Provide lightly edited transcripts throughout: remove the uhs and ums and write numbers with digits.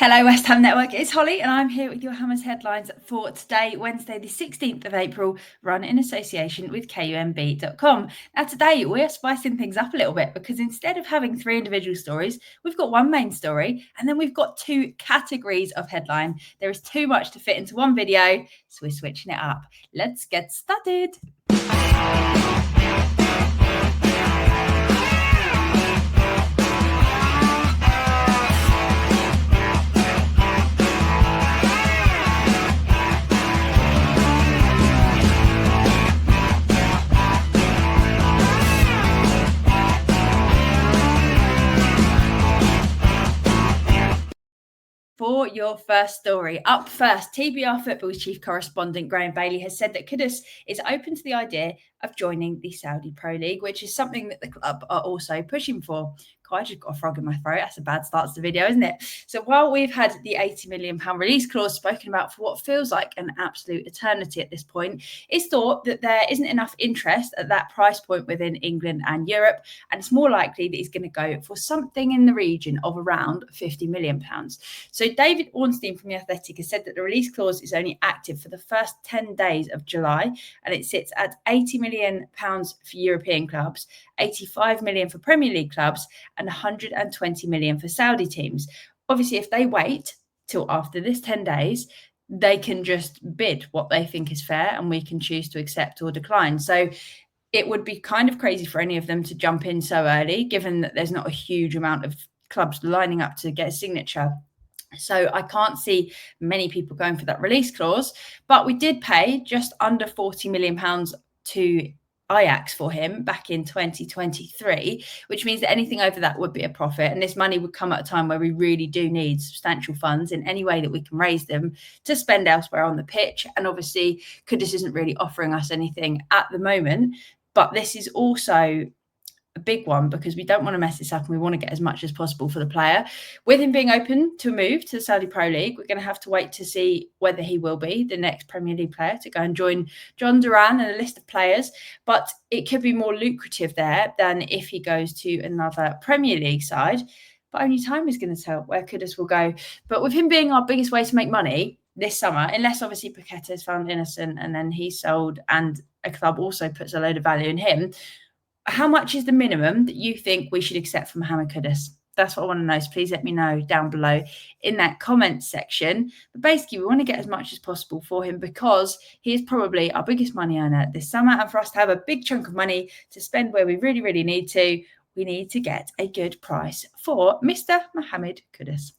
Hello, West Ham Network. It's Holly, and I'm here with your Hammers headlines for today, Wednesday, the 16th of April, run in association with KUMB.com. Now, today we're spicing things up a little bit because instead of having three individual stories, we've got one main story and then we've got two categories of headline. There is too much to fit into one video, so we're switching it up. Let's get started. For your first story, up first, TBR Football's chief correspondent Graham Bailey has said that Kudus is open to the idea of joining the Saudi Pro League, which is something that the club are also pushing for. I just got a frog in my throat. That's a bad start to the video, isn't it? So while we've had the £80 million release clause spoken about for what feels like an absolute eternity at this point, it's thought that there isn't enough interest at that price point within England and Europe, and it's more likely that he's going to go for something in the region of around £50 million. So David Ornstein from The Athletic has said that the release clause is only active for the first 10 days of July, and it sits at £80 million for European clubs, £85 million for Premier League clubs, and £120 million for Saudi teams. Obviously, if they wait till after this 10 days, they can just bid what they think is fair and we can choose to accept or decline. So it would be kind of crazy for any of them to jump in so early, given that there's not a huge amount of clubs lining up to get a signature. So I can't see many people going for that release clause, but we did pay just under £40 million to Ajax for him back in 2023, which means that anything over that would be a profit. And this money would come at a time where we really do need substantial funds in any way that we can raise them to spend elsewhere on the pitch. And obviously, Kudus isn't really offering us anything at the moment, but this is also a big one because we don't want to mess this up and we want to get as much as possible for the player. With him being open to move to the Saudi Pro League, we're going to have to wait to see whether he will be the next Premier League player to go and join John Duran and a list of players. But it could be more lucrative there than if he goes to another Premier League side. But only time is going to tell where Kudus will go. But with him being our biggest way to make money this summer, unless obviously Paqueta is found innocent and then he's sold and a club also puts a load of value in him, how much is the minimum that you think we should accept from Mohamed Kudus? That's what I want to know. So please let me know down below in that comment section. But basically, we want to get as much as possible for him because he is probably our biggest money earner this summer. And for us to have a big chunk of money to spend where we really, really need to, we need to get a good price for Mr. Mohamed Kudus.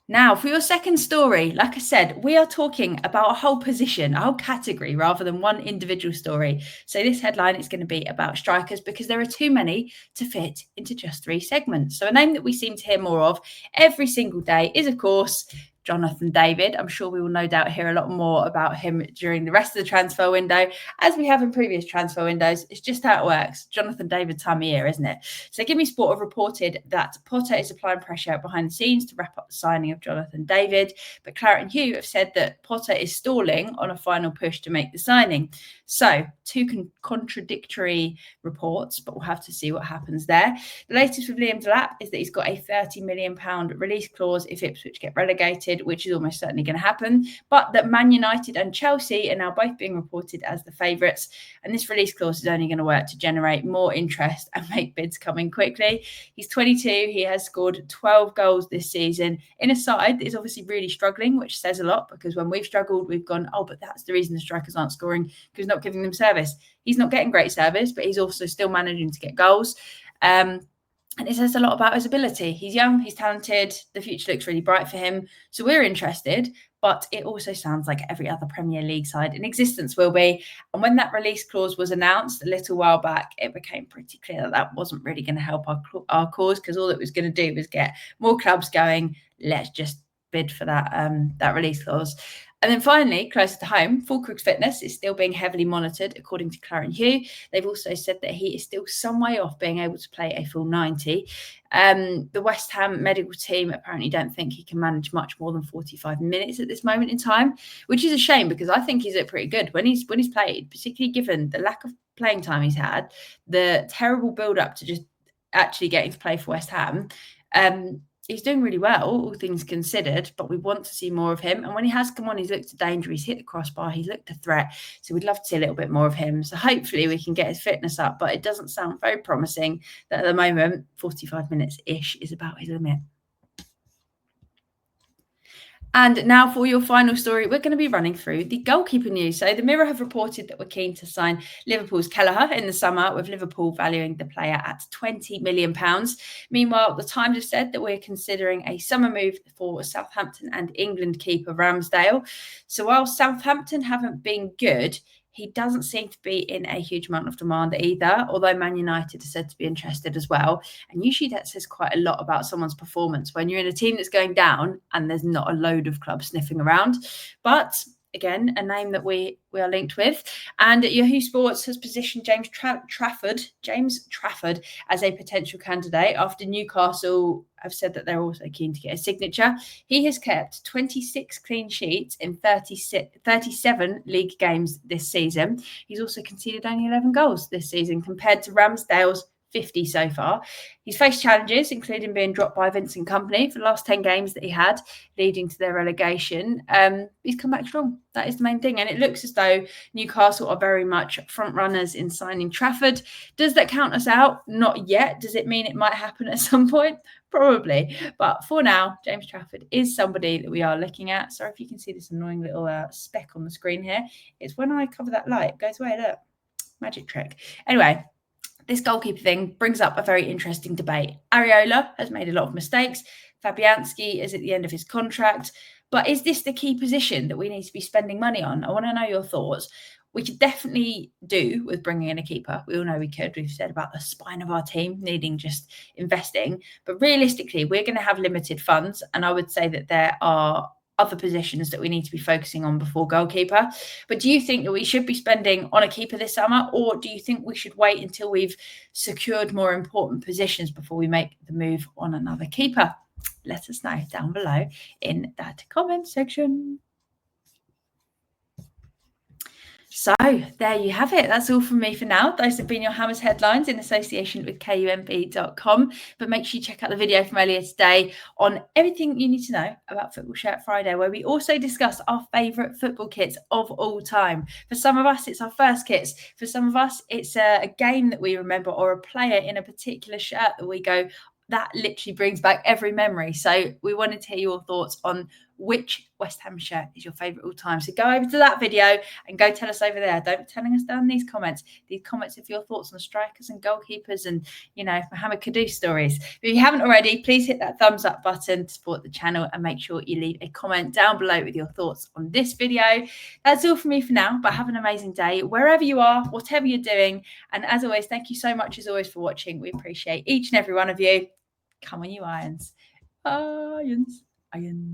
Now, for your second story, like I said, we are talking about a whole position, a whole category, rather than one individual story. So this headline is going to be about strikers because there are too many to fit into just three segments. So a name that we seem to hear more of every single day is, of course, Jonathan David. I'm sure we will no doubt hear a lot more about him during the rest of the transfer window, as we have in previous transfer windows. It's just how it works. Jonathan David time of year, isn't it? So Give Me Sport have reported that Potter is applying pressure behind the scenes to wrap up the signing of Jonathan David, but Claret and Hugh have said that Potter is stalling on a final push to make the signing. So two contradictory reports, but we'll have to see what happens there. The latest with Liam Delap is that he's got a £30 million release clause if Ipswich get relegated, which is almost certainly going to happen, but that Man United and Chelsea are now both being reported as the favourites, and this release clause is only going to work to generate more interest and make bids come in quickly. He's 22, he has scored 12 goals this season in a side that is obviously really struggling, which says a lot because when we've struggled, we've gone, oh, but that's the reason the strikers aren't scoring, because not giving them service. He's not getting great service, but he's also still managing to get goals. And it says a lot about his ability. He's young, he's talented, the future looks really bright for him. So we're interested, but it also sounds like every other Premier League side in existence will be. And when that release clause was announced a little while back, it became pretty clear that that wasn't really going to help our cause, because all it was going to do was get more clubs going, let's just bid for that release clause. And then finally, closer to home, Fulkrug's fitness is still being heavily monitored, according to Claret and Hugh. They've also said that he is still some way off being able to play a full 90. The West Ham medical team apparently don't think he can manage much more than 45 minutes at this moment in time, which is a shame because I think he's looked pretty good when he's played, particularly given the lack of playing time he's had, the terrible build-up to just actually getting to play for West Ham. He's doing really well, all things considered, but we want to see more of him. And when he has come on, he's looked a danger. He's hit the crossbar. He's looked a threat. So we'd love to see a little bit more of him. So hopefully we can get his fitness up, but it doesn't sound very promising that at the moment, 45 minutes-ish is about his limit. And now for your final story, we're going to be running through the goalkeeper news. So the Mirror have reported that we're keen to sign Liverpool's Kelleher in the summer, with Liverpool valuing the player at £20 million. Meanwhile, the Times have said that we're considering a summer move for Southampton and England keeper Ramsdale. So while Southampton haven't been good, he doesn't seem to be in a huge amount of demand either, although Man United are said to be interested as well. And usually that says quite a lot about someone's performance when you're in a team that's going down and there's not a load of clubs sniffing around. But again, a name that we are linked with. And Yahoo Sports has positioned James Trafford as a potential candidate after Newcastle have said that they're also keen to get a signature. He has kept 26 clean sheets in 37 league games this season. He's also conceded only 11 goals this season compared to Ramsdale's 50 so far. He's faced challenges, including being dropped by Vincent Kompany for the last 10 games that he had, leading to their relegation. He's come back strong. That is the main thing. And it looks as though Newcastle are very much front runners in signing Trafford. Does that count us out? Not yet. Does it mean it might happen at some point? Probably. But for now, James Trafford is somebody that we are looking at. Sorry if you can see this annoying little speck on the screen here. It's when I cover that light, it goes away. Look, magic trick. Anyway, this goalkeeper thing brings up a very interesting debate. Areola has made a lot of mistakes. Fabianski is at the end of his contract. But is this the key position that we need to be spending money on? I want to know your thoughts. We could definitely do with bringing in a keeper. We all know we could. We've said about the spine of our team needing just investing. But realistically, we're going to have limited funds. And I would say that there are other positions that we need to be focusing on before goalkeeper. But do you think that we should be spending on a keeper this summer, or do you think we should wait until we've secured more important positions before we make the move on another keeper? Let us know down below in that comment section. So there you have it. That's all from me for now. Those have been your Hammers headlines in association with KUMB.com. But make sure you check out the video from earlier today on everything you need to know about Football Shirt Friday, where we also discuss our favourite football kits of all time. For some of us, it's our first kits. For some of us, it's a game that we remember or a player in a particular shirt that we go, that literally brings back every memory. So we wanted to hear your thoughts on which West Ham shirt is your favourite all time. So go over to that video and go tell us over there. Don't be telling us down these comments. These comments are for your thoughts on strikers and goalkeepers and, you know, Mohamed Kudus stories. But if you haven't already, please hit that thumbs up button to support the channel and make sure you leave a comment down below with your thoughts on this video. That's all from me for now, but have an amazing day wherever you are, whatever you're doing. And as always, thank you so much as always for watching. We appreciate each and every one of you. Come on, you Irons. Irons. Irons.